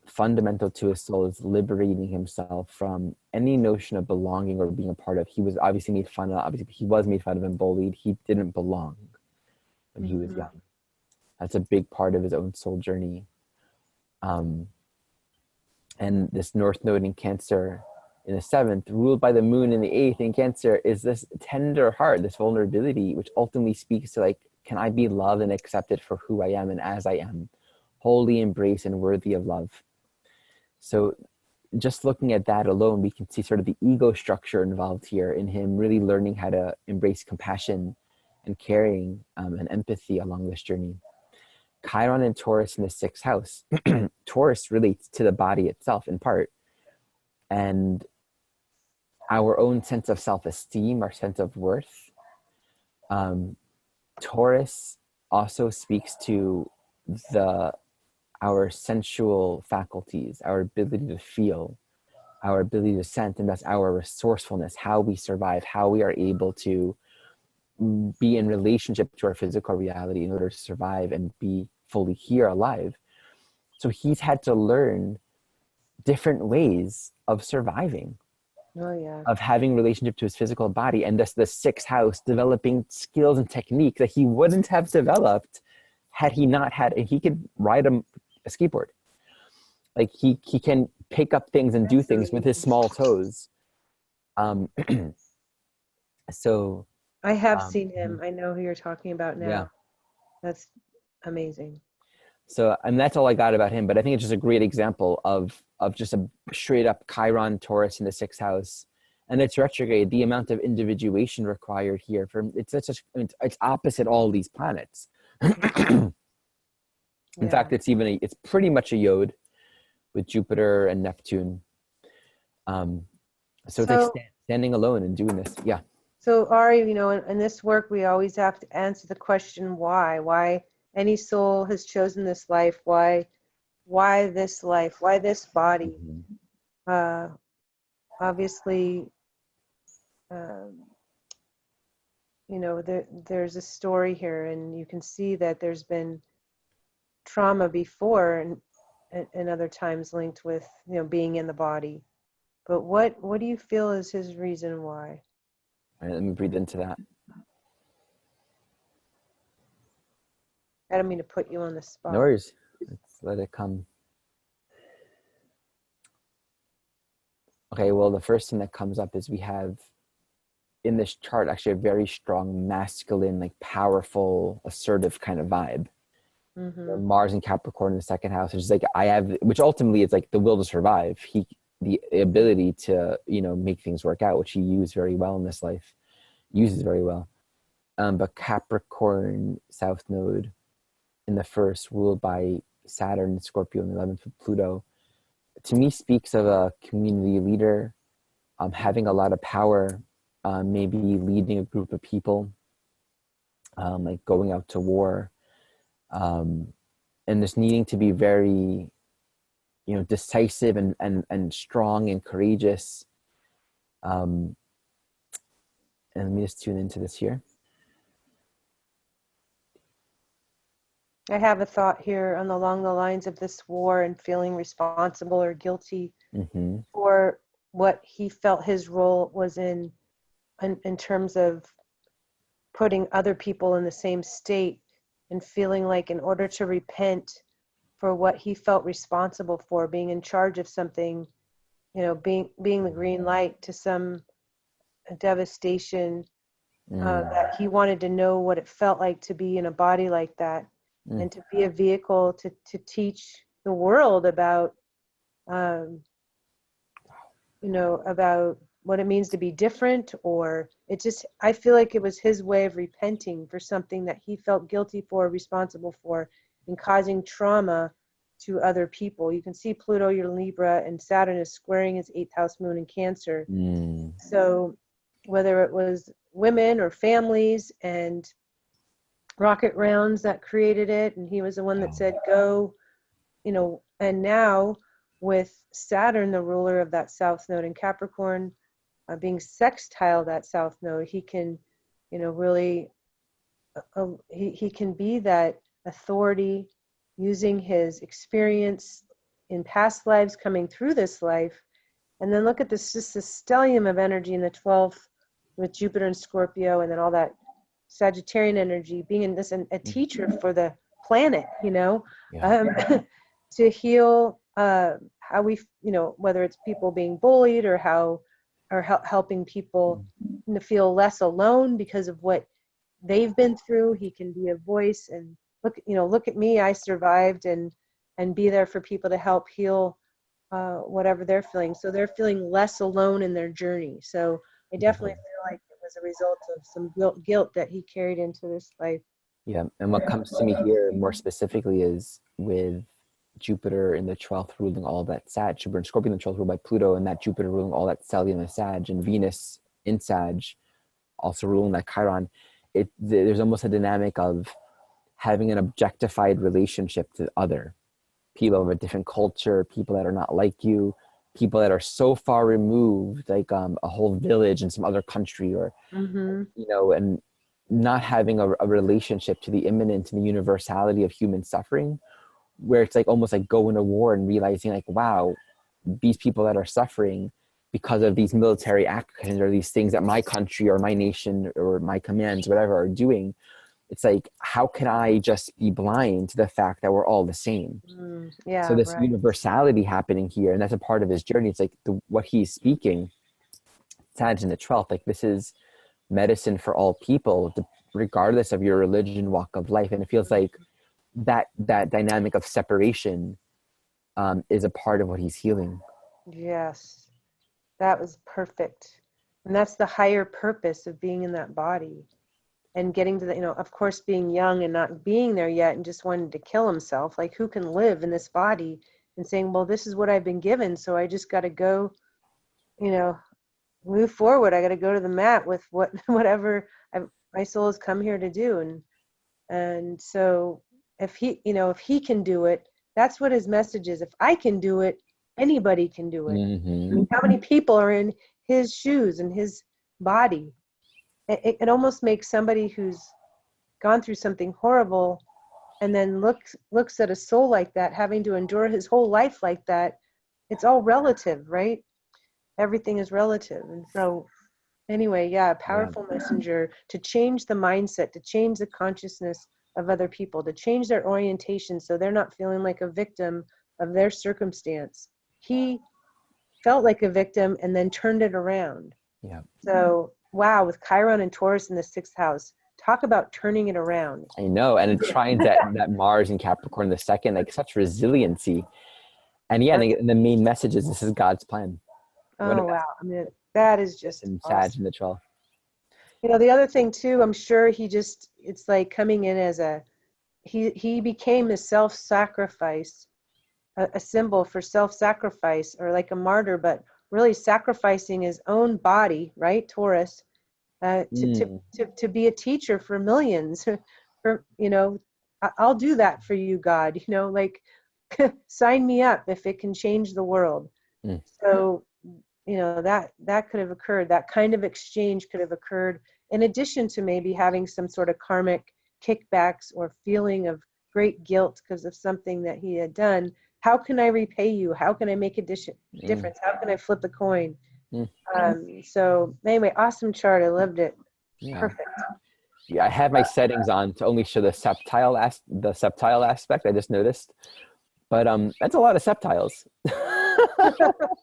fundamental to his soul is liberating himself from any notion of belonging or being a part of. He was obviously made fun of. Obviously, he was made fun of and bullied. He didn't belong when he was young. That's a big part of his own soul journey. And this North Node in Cancer in the 7th, ruled by the moon in the 8th in Cancer, is this tender heart, this vulnerability, which ultimately speaks to like, can I be loved and accepted for who I am and as I am? Wholly embraced and worthy of love. So just looking at that alone, we can see sort of the ego structure involved here in him really learning how to embrace compassion and caring and empathy along this journey. Chiron and Taurus in the 6th house. Taurus relates to the body itself in part, and our own sense of self-esteem, our sense of worth. Taurus also speaks to our sensual faculties, our ability to feel, our ability to sense, and that's our resourcefulness, how we survive, how we are able to be in relationship to our physical reality in order to survive and be fully here alive. So he's had to learn different ways of surviving, of having relationship to his physical body, and thus the 6th house developing skills and techniques that he wouldn't have developed had he not had, and he could ride a skateboard. Like he can pick up things and do things with his small toes. So I have seen him. I know who you're talking about now. Yeah. That's amazing. So, and that's all I got about him, but I think it's just a great example of just a straight up Chiron Taurus in the 6th house. And it's retrograde, the amount of individuation required here it's opposite all these planets. In fact, it's pretty much a yod with Jupiter and Neptune. So it's like standing alone and doing this. Yeah. So Ari, in this work, we always have to answer the question, why any soul has chosen this life, why this life, why this body? Obviously, there's a story here, and you can see that there's been trauma before and other times linked with being in the body. But what do you feel is his reason why? All right, let me breathe into that. I don't mean to put you on the spot. No worries. Let's let it come. Okay, well, the first thing that comes up is we have in this chart actually a very strong masculine, like powerful, assertive kind of vibe. Mars and Capricorn in the second house, which is like which ultimately is like the will to survive. The ability to, make things work out, which he uses very well in this life. But Capricorn South Node in the first, ruled by Saturn and Scorpio in the 11th with Pluto, to me speaks of a community leader, having a lot of power, maybe leading a group of people, like going out to war, and just needing to be very, decisive and strong and courageous. And let me just tune into this here. I have a thought here along the lines of this war and feeling responsible or guilty for what he felt his role was in terms of putting other people in the same state, and feeling like in order to repent for what he felt responsible for, being in charge of something, being the green light to some devastation, that he wanted to know what it felt like to be in a body like that, and to be a vehicle to teach the world about, about what it means to be different. Or I feel like it was his way of repenting for something that he felt guilty for, responsible for, and causing trauma to other people. You can see Pluto, your Libra, and Saturn is squaring his 8th house moon in Cancer. So whether it was women or families and rocket rounds that created it, and he was the one that said go, and now with Saturn, the ruler of that South Node in Capricorn, being sextile that South Node, he can, really, he can be that authority, using his experience in past lives coming through this life. And then look at this, just the stellium of energy in the 12th with Jupiter and Scorpio, and then all that Sagittarian energy, being in this, a teacher for the planet, to heal how we, whether it's people being bullied or helping people to feel less alone because of what they've been through. He can be a voice and look at me, I survived, and be there for people to help heal whatever they're feeling. So they're feeling less alone in their journey. So I definitely feel like it was a result of some guilt that he carried into this life. Yeah, and what comes to me here more specifically is with Jupiter in the 12th ruling all that Sag, Jupiter and Scorpio in the 12th ruled by Pluto, and that Jupiter ruling all that stellium of Sag, and Venus in Sag also ruling that Chiron. There's almost a dynamic of having an objectified relationship to other people of a different culture, people that are not like you, people that are so far removed, like a whole village in some other country, or and not having a relationship to the immanent and the universality of human suffering, where it's like almost like going to war and realizing like, wow, these people that are suffering because of these military actions or these things that my country or my nation or my commands, whatever, are doing. It's like, how can I just be blind to the fact that we're all the same? So this universality happening here, and that's a part of his journey. It's like what he's speaking, Sag in the 12th, like this is medicine for all people, regardless of your religion, walk of life. And it feels like that dynamic of separation is a part of what he's healing. Yes, that was perfect. And that's the higher purpose of being in that body. And getting to the, of course, being young and not being there yet and just wanting to kill himself. Like, who can live in this body and saying, well, this is what I've been given, so I just got to go, move forward. I got to go to the mat with whatever my soul has come here to do. And so if he can do it, that's what his message is. If I can do it, anybody can do it. I mean, how many people are in his shoes and his body? It almost makes somebody who's gone through something horrible and then looks at a soul like that, having to endure his whole life like that. It's all relative, right? everything is relative. And so anyway, yeah, a Yeah. powerful messenger to change the mindset, to change the consciousness of other people, to change their orientation so they're not feeling like a victim of their circumstance. He felt like a victim and then turned it around. Yeah. So, wow, with Chiron and Taurus in the 6th house, talk about turning it around. I know. And it's trying that Mars in Capricorn the second, like such resiliency. And yeah, and the main message is this is God's plan. Oh, wow. I mean, that is just in awesome. Sag in the 12th. You know, the other thing too, I'm sure it's like coming in as he became a self-sacrifice, a symbol for self-sacrifice, or like a martyr, but really sacrificing his own body, right? Taurus, to be a teacher for millions. For, you know, I'll do that for you, God. You know, like sign me up if it can change the world. So, you know, that could have occurred. That kind of exchange could have occurred in addition to maybe having some sort of karmic kickbacks or feeling of great guilt because of something that he had done. How can I repay you? How can I make a difference? How can I flip a coin? So anyway, awesome chart. I loved it. Yeah. Perfect. Yeah, I had my settings on to only show the septile aspect. I just noticed, but that's a lot of septiles.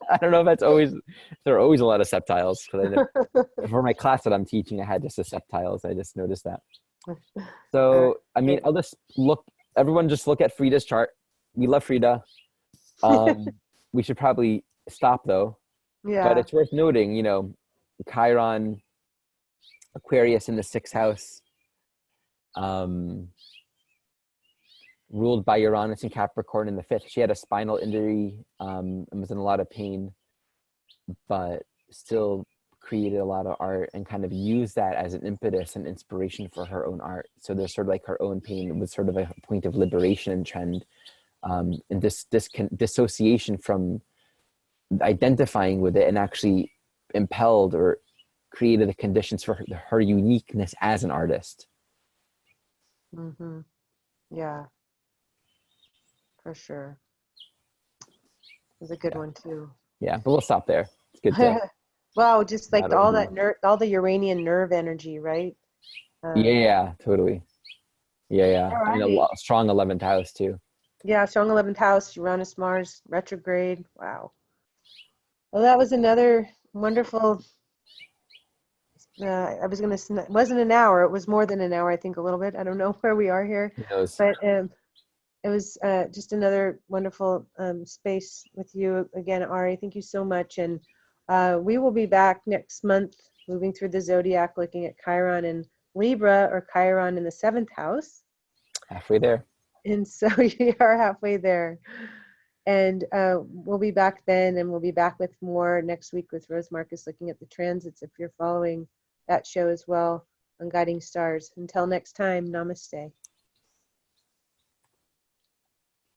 I don't know if there are always a lot of septiles, because for my class that I'm teaching, I had just the septiles. I just noticed that. So I mean, I'll just everyone just look at Frida's chart. We love Frida. We should probably stop though. Yeah. But it's worth noting, you know, Chiron, Aquarius in the 6th house, ruled by Uranus and Capricorn in the 5th. She had a spinal injury and was in a lot of pain, but still created a lot of art and kind of used that as an impetus and inspiration for her own art. So there's sort of like her own pain was sort of a point of liberation and trend, and this dissociation from identifying with it, and actually impelled or created the conditions for her uniqueness as an artist. Yeah, for sure. It was a good one too. Yeah, but we'll stop there. It's good to wow, just like all the Uranian nerve energy, right? Yeah, totally. Yeah. I mean, a strong 11th house too. Yeah, strong 11th house, Uranus, Mars, retrograde. Wow. Well, that was another wonderful. I was going to. It wasn't an hour. It was more than an hour. I think a little bit. I don't know where we are here. Who knows? But it was just another wonderful space with you again, Ari. Thank you so much. And we will be back next month, moving through the zodiac, looking at Chiron and Libra, or Chiron in the 7th house. Halfway there. And so we are halfway there. And we'll be back then, and we'll be back with more next week with Rose Marcus looking at the transits, if you're following that show as well on Guiding Stars. Until next time, namaste.